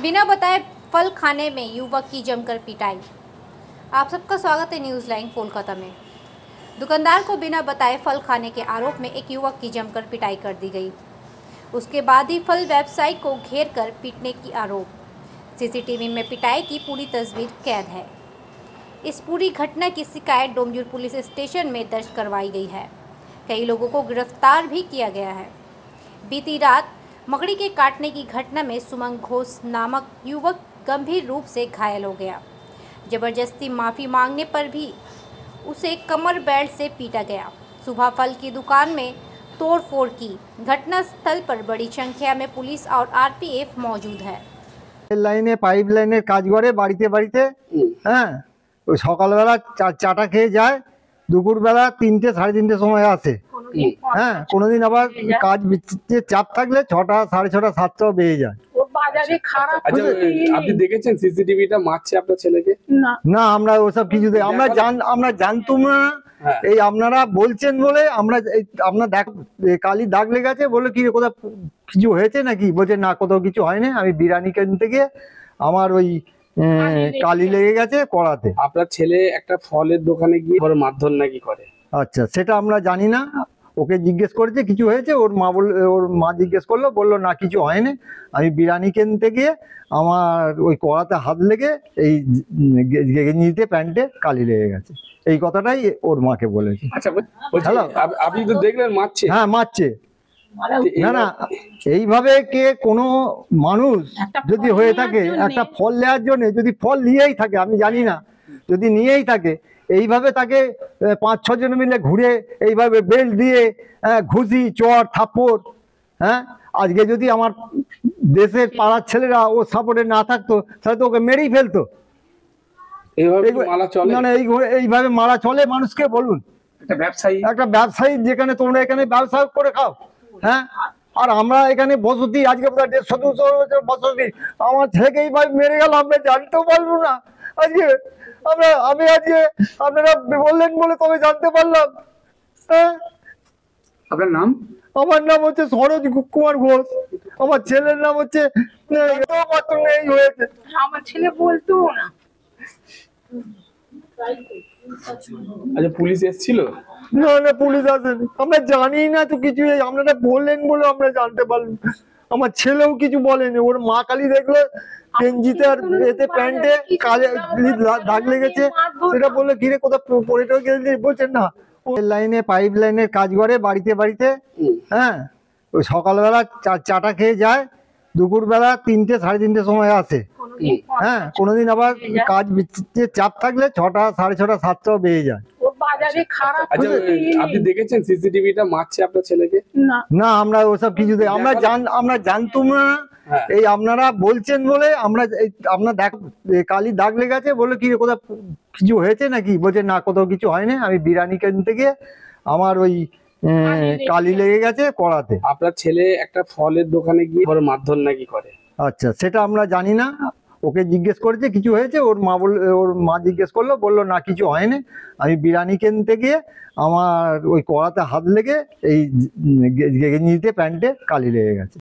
बिना बताए फल खाने में युवक की जमकर पिटाई। आप सबका स्वागत है न्यूज़ लाइन कोलकाता में। दुकानदार को बिना बताए फल खाने के आरोप में एक युवक की जमकर पिटाई कर दी गई। उसके बाद ही फल व्यवसायी को घेर कर पीटने की आरोप। सीसीटीवी में पिटाई की पूरी तस्वीर कैद है। इस पूरी घटना की शिकायत डोमजूर पुलिस स्टेशन में दर्ज करवाई गई है। कई लोगों को गिरफ्तार भी किया गया है। बीती रात मकड़ी के काटने की घटना में सुमन घोष नामक युवक गंभीर रूप से घायल हो गया। जबरदस्ती माफ़ी मांगने पर भी उसे कमर बेल्ट से पीटा गया। सुबह फल की दुकान में तोड़फोड़ की। घटनास्थल पर बड़ी संख्या में पुलिस और आरपीएफ मौजूद है। লাইনে পাইপ লাইনের কাজ করে বাড়িতে বাড়িতে। হ্যাঁ, ওই সকালবেলা চাটা খেয়ে যায়, দুপুরবেলা ৩টে সাড়ে ৩টের সময় আসে। হ্যাঁ, কোনোদিন আবার কাজ চাপ থাকলে ৬টা সাড়ে ৬টা ৭টাও বেজে যায়। আপনি দেখেছেন সিসিটিভিটা মারছে আপনার ছেলেকে? না, আমরা ওসব কিছুতে আমরা জানতাম না। এই আপনারা বলছেন বলে আমরা আপনার কালি দাগ লেগে আছে বলে কি কোথাও কিছু হয়েছে নাকি? বলছে না, কোথাও কিছু হয়নি, আমি বিরিয়ানি কিনতে গিয়ে আমার ওই কালি লেগে গেছে কড়াতে। আপনার ছেলে একটা ফলের দোকানে গিয়ে মারধর নাকি করে? আচ্ছা, সেটা আমরা জানি না। ওকে জিজ্ঞেস করেছে কিছু হয়েছে, ওর মা জিজ্ঞেস করলো, বললো না কিছু হয়নি, আমি বিরিয়ানি কিনতে গিয়ে আমার ওই কড়াতে হাত লেগে এই গেঞ্জিতে প্যান্টে কালি লেগে গেছে, এই কথাটাই ওর মাকে বলেছে। আচ্ছা, আপনি তো দেখলেন মারছে? হ্যাঁ, মারছে। না না, এইভাবে কে কোনো মানুষ যদি হয়ে থাকে একটা ফল নেওয়ার জন্য, যদি ফল নিয়েই থাকে, আমি জানি না, যদি নিয়েই থাকে এইভাবে তাকে ৫-৬ জন মিলে ঘুরে এইভাবে বেল্ট দিয়ে ঘুষি চড় থাপ্পড়। হ্যাঁ, আজকে যদি আমার দেশের পাড়ার ছেলেরা ও সাপোর্টে না থাকতো তাহলে তো ওকে মেরেই ফেলতো। না, এইভাবে মারা চলে মানুষকে? বলুন, একটা ব্যবসায়ী যেখানে তোমরা এখানে ব্যবসা করে খাও। হ্যাঁ, আর আমরা এখানে বসতি, আজকে ১৫০-২০০ বছর বসতি, আমার ছেলেকে এইভাবে মেরে গেল, আমরা জানতেও পারবো না। আজকে আমি আজকে আপনারা বললেন বলে তবে জানতে পারলাম। হ্যাঁ, আপনার নাম? আমার নাম হচ্ছে সরোজ কুমার ঘোষ। আমার ছেলের নাম হচ্ছে হয়েছে। আমার ছেলে বলতো না। আচ্ছা, পুলিশ এসেছিল? না না, পুলিশ আসেনি, আমরা জানি না তো কিছু। আপনারা বললেন বলে আমরা জানতে পারলাম। আমার ছেলেও কিছু বলেনি। ওর মা কালি দেখলো গেঞ্জিতে আর এতে প্যান্টে কালি দাগ লেগেছে, সেটা বললো ঘিরে কোথাও পড়ে গেছে। বলছেন না, লাইনে পাইপ লাইনের কাজ করে বাড়িতে বাড়িতে। হ্যাঁ, ওই সকালবেলা চাটা খেয়ে যায়, দুপুরবেলা ৩টে সাড়ে ৩টের সময় আসে। হ্যাঁ, কোনোদিন আবার কাজ চাপ থাকলে ৬টা সাড়ে ৬টা ৭টাও বেজে যায়। আচ্ছা, আপনি দেখেছেন সিসিটিভিটা মারছে আপনার ছেলেকে? না, আমরা ওসব কিছুতে আমরা জানতাম না। এই আপনারা বলছেন বলে আমরা আপনার কালি দাগ লেগে আছে বলে কি কোথাও কিছু হয়েছে নাকি? বলছে না, কোথাও কিছু হয়নি, আমি বিরিয়ানি কিনতে গিয়ে আমার ওই কালি লেগে গেছে কড়াতে। আপনার ছেলে একটা ফলের দোকানে গিয়ে মারধর নাকি করে? আচ্ছা, সেটা আমরা জানি না। ওকে জিজ্ঞেস করেছে কিছু হয়েছে, ওর মা জিজ্ঞেস করলো, বললো না কিছু হয়নি, আমি বিরিয়ানি কিনতে গিয়ে আমার ওই কড়াতে হাত লেগে এই গেঞ্জিতে প্যান্টে কালি লেগে গেছে।